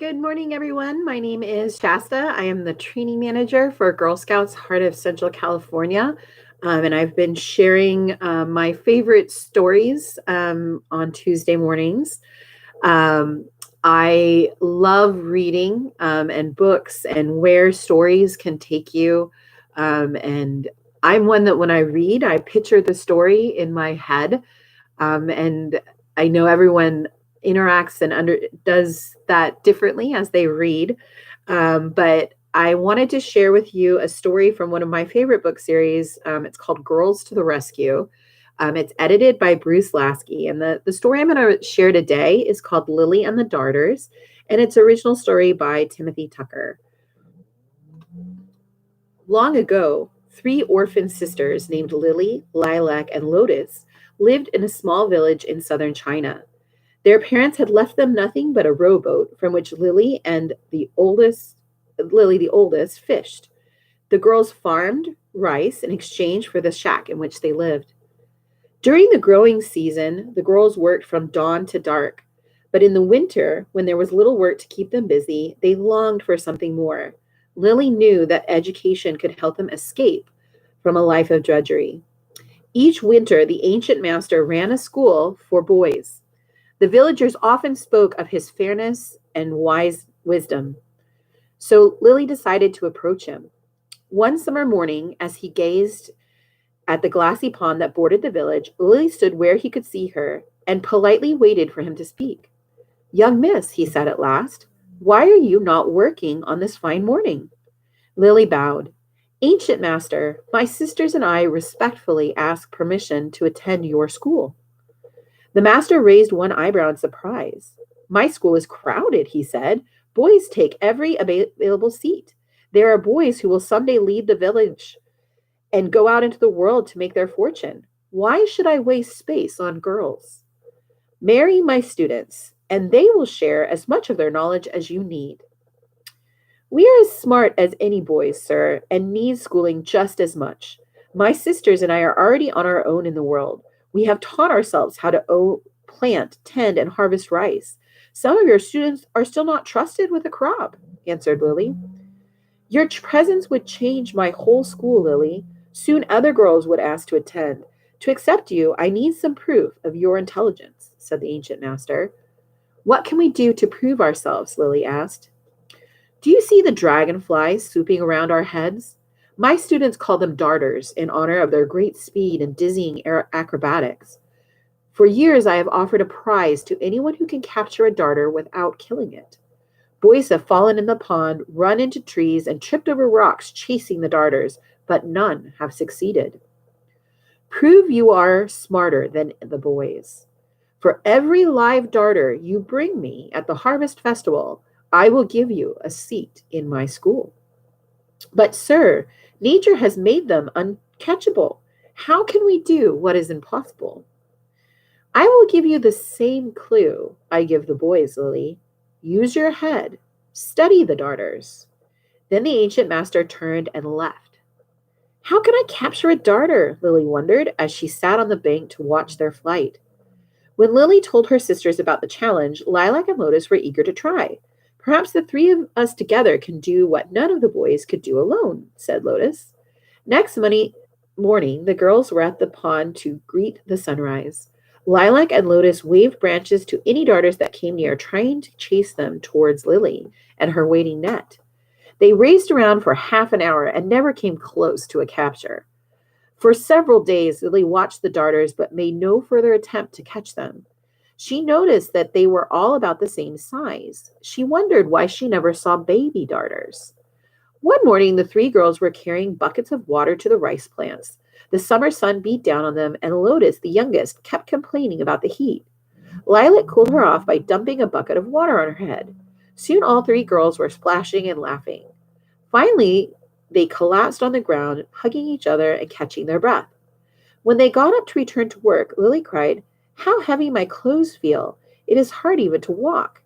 Good morning, everyone. My name is Shasta. I am the training manager for Girl Scouts Heart of Central California. And I've been sharing my favorite stories on Tuesday mornings. Um, I love reading and books and where stories can take you. And I'm one that when I read, I picture the story in my head. And I know everyone interacts and does that differently as they read. But I wanted to share with you a story from one of my favorite book series. It's called Girls to the Rescue. It's edited by Bruce Laskey. And the story I'm going to share today is called Lily and the Darters. And it's original story by Timothy Tocher. Long ago, three orphan sisters named Lily, Lilac, and Lotus lived in a small village in southern China. Their parents had left them nothing but a rowboat from which Lily the oldest fished. The girls farmed rice in exchange for the shack in which they lived. During the growing season, the girls worked from dawn to dark. But in the winter, when there was little work to keep them busy, they longed for something more. Lily knew that education could help them escape from a life of drudgery. Each winter, the ancient master ran a school for boys. The villagers often spoke of his fairness and wise wisdom. So Lily decided to approach him. One summer morning, as he gazed at the glassy pond that bordered the village, Lily stood where he could see her and politely waited for him to speak. "Young miss," he said at last, "why are you not working on this fine morning?" Lily bowed. "Ancient master, my sisters and I respectfully ask permission to attend your school." The master raised one eyebrow in surprise. "My school is crowded," he said. "Boys take every available seat. There are boys who will someday leave the village and go out into the world to make their fortune. Why should I waste space on girls? Marry my students, and they will share as much of their knowledge as you need." "We are as smart as any boys, sir, and need schooling just as much. My sisters and I are already on our own in the world. We have taught ourselves how to plant, tend, and harvest rice. Some of your students are still not trusted with a crop," answered Lily. "Your presence would change my whole school, Lily. Soon other girls would ask to attend. To accept you, I need some proof of your intelligence," said the ancient master. "What can we do to prove ourselves?" Lily asked. "Do you see the dragonflies swooping around our heads? My students call them darters in honor of their great speed and dizzying acrobatics. For years, I have offered a prize to anyone who can capture a darter without killing it. Boys have fallen in the pond, run into trees, and tripped over rocks chasing the darters, but none have succeeded. Prove you are smarter than the boys. For every live darter you bring me at the harvest festival, I will give you a seat in my school." "But, sir, nature has made them uncatchable. How can we do what is impossible?" "I will give you the same clue I give the boys, Lily. Use your head. Study the darters." Then the ancient master turned and left. How can I capture a darter? Lily wondered as she sat on the bank to watch their flight. When Lily told her sisters about the challenge, Lilac and Lotus were eager to try. "Perhaps the three of us together can do what none of the boys could do alone," said Lotus. Next morning, the girls were at the pond to greet the sunrise. Lilac and Lotus waved branches to any darters that came near, trying to chase them towards Lily and her waiting net. They raced around for half an hour and never came close to a capture. For several days, Lily watched the darters but made no further attempt to catch them. She noticed that they were all about the same size. She wondered why she never saw baby darters. One morning, the three girls were carrying buckets of water to the rice plants. The summer sun beat down on them, and Lotus, the youngest, kept complaining about the heat. Lilac cooled her off by dumping a bucket of water on her head. Soon all three girls were splashing and laughing. Finally, they collapsed on the ground, hugging each other and catching their breath. When they got up to return to work, Lily cried, "How heavy my clothes feel! It is hard even to walk."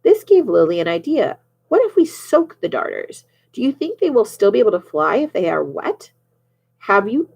This gave Lily an idea. "What if we soak the darters? Do you think they will still be able to fly if they are wet?" Haven't you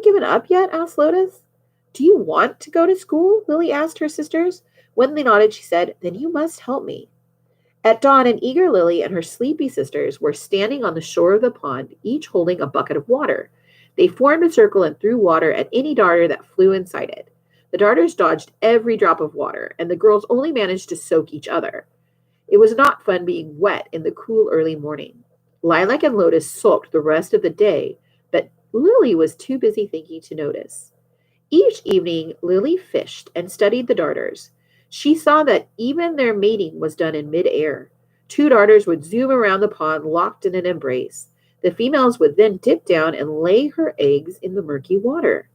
given up yet?" asked Lotus. "Do you want to go to school?" Lily asked her sisters. When they nodded, she said, "Then you must help me." At dawn, an eager Lily and her sleepy sisters were standing on the shore of the pond, each holding a bucket of water. They formed a circle and threw water at any darter that flew inside it. The darters dodged every drop of water, and the girls only managed to soak each other. It was not fun being wet in the cool early morning. Lilac and Lotus sulked the rest of the day, but Lily was too busy thinking to notice. Each evening, Lily fished and studied the darters. She saw that even their mating was done in midair. Two darters would zoom around the pond locked in an embrace. The females would then dip down and lay her eggs in the murky water.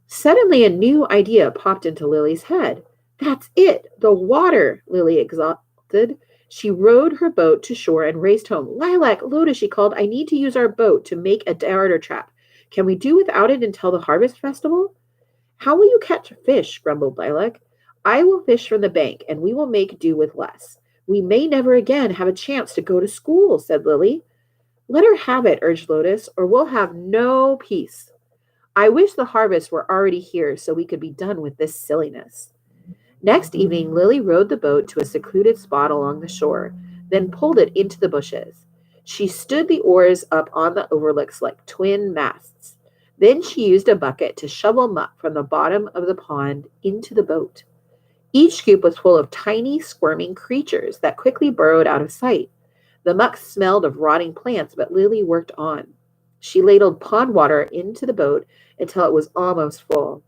Suddenly, a new idea popped into Lily's head. That's it, the water, Lily exulted. She rowed her boat to shore and raced home. Lilac, Lotus, she called, I need to use our boat to make a darter trap. Can we do without it until the harvest festival? How will you catch fish? Grumbled Lilac. I will fish from the bank, and we will make do with less. We may never again have a chance to go to school, said Lily. Let her have it, urged Lotus, or we'll have no peace. I wish the harvest were already here so we could be done with this silliness. Next evening, Lily rowed the boat to a secluded spot along the shore, then pulled it into the bushes. She stood the oars up on the overlooks like twin masts. Then she used a bucket to shovel muck from the bottom of the pond into the boat. Each scoop was full of tiny, squirming creatures that quickly burrowed out of sight. The muck smelled of rotting plants, but Lily worked on. She ladled pond water into the boat until it was almost full.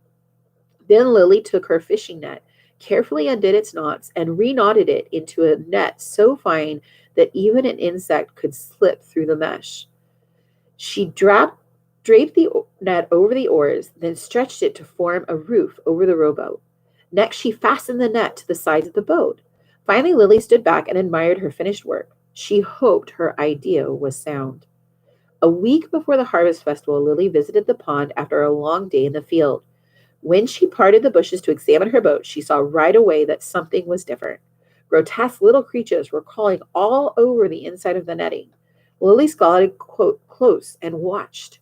Then Lily took her fishing net, carefully undid its knots, and reknotted it into a net so fine that even an insect could slip through the mesh. She draped the net over the oars, then stretched it to form a roof over the rowboat. Next, she fastened the net to the sides of the boat. Finally, Lily stood back and admired her finished work. She hoped her idea was sound. A week before the harvest festival, Lily visited the pond after a long day in the field. When she parted the bushes to examine her boat, she saw right away that something was different. Grotesque little creatures were crawling all over the inside of the netting. Lily scalded close and watched.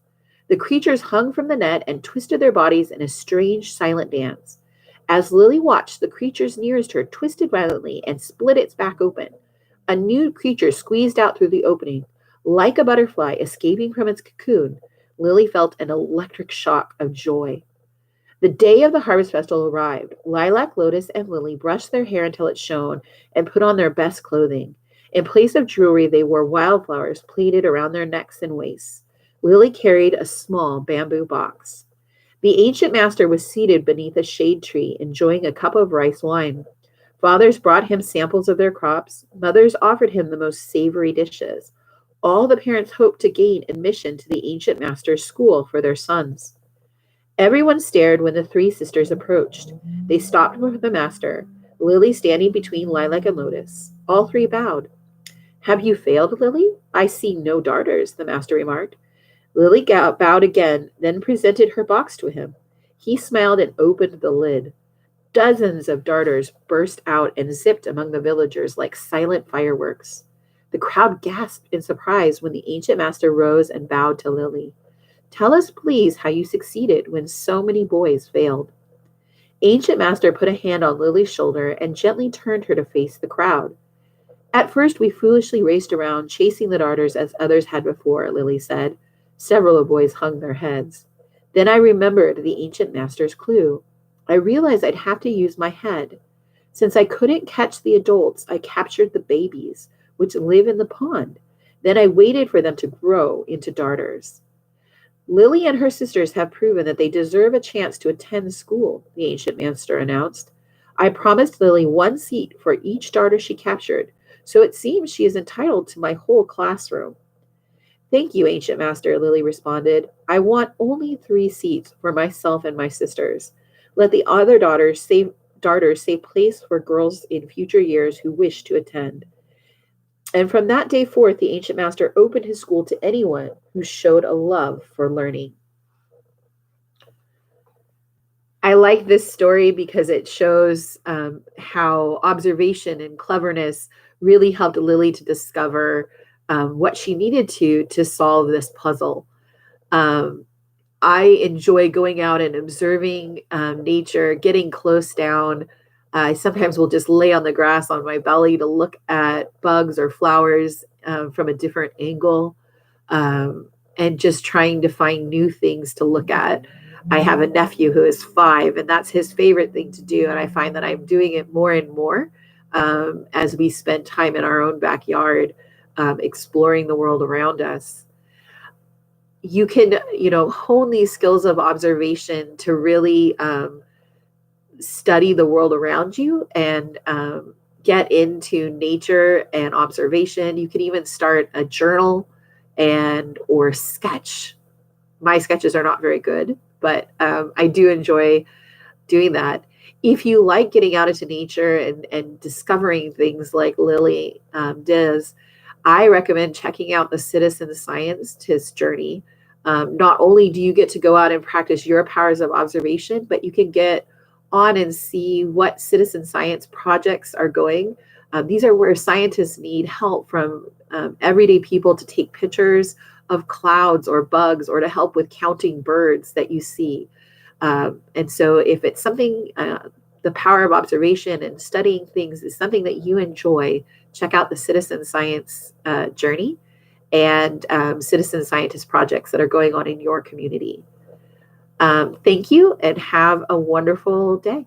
The creatures hung from the net and twisted their bodies in a strange, silent dance. As Lily watched, the creatures nearest her twisted violently and split its back open. A new creature squeezed out through the opening. Like a butterfly escaping from its cocoon, Lily felt an electric shock of joy. The day of the harvest festival arrived. Lilac, Lotus, and Lily brushed their hair until it shone and put on their best clothing. In place of jewelry, they wore wildflowers plaited around their necks and waists. Lily carried a small bamboo box. The ancient master was seated beneath a shade tree, enjoying a cup of rice wine. Fathers brought him samples of their crops. Mothers offered him the most savory dishes. All the parents hoped to gain admission to the ancient master's school for their sons. Everyone stared when the three sisters approached. They stopped before the master, Lily standing between Lilac and Lotus. All three bowed. Have you failed, Lily? I see no darters, the master remarked. Lily bowed again, then presented her box to him. He smiled and opened the lid. Dozens of darters burst out and zipped among the villagers like silent fireworks. The crowd gasped in surprise when the ancient master rose and bowed to Lily. Tell us, please, how you succeeded when so many boys failed. Ancient master put a hand on Lily's shoulder and gently turned her to face the crowd. At first, we foolishly raced around, chasing the darters as others had before, Lily said. Several of the boys hung their heads. Then I remembered the ancient master's clue. I realized I'd have to use my head. Since I couldn't catch the adults, I captured the babies, which live in the pond. Then I waited for them to grow into darters. Lily and her sisters have proven that they deserve a chance to attend school, the ancient master announced. I promised Lily one seat for each darter she captured, so it seems she is entitled to my whole classroom. Thank you, ancient master, Lily responded. I want only 3 seats for myself and my sisters. Let the other darters save place for girls in future years who wish to attend. And from that day forth, the ancient master opened his school to anyone who showed a love for learning. I like this story because it shows how observation and cleverness really helped Lily to discover what she needed to solve this puzzle. I enjoy going out and observing nature, getting close down I sometimes will just lay on the grass on my belly to look at bugs or flowers from a different angle, and just trying to find new things to look at. I have a nephew who is 5, and that's his favorite thing to do. And I find that I'm doing it more and more as we spend time in our own backyard, exploring the world around us. You can, hone these skills of observation to really study the world around you and get into nature and observation. You can even start a journal or sketch. My sketches are not very good, but I do enjoy doing that. If you like getting out into nature and discovering things like Lily does, I recommend checking out the citizen scientist journey. Not only do you get to go out and practice your powers of observation, but you can get on and see what citizen science projects are going. These are where scientists need help from everyday people to take pictures of clouds or bugs, or to help with counting birds that you see. And so if it's something, the power of observation and studying things is something that you enjoy, check out the citizen science journey and citizen scientist projects that are going on in your community. Thank you, and have a wonderful day.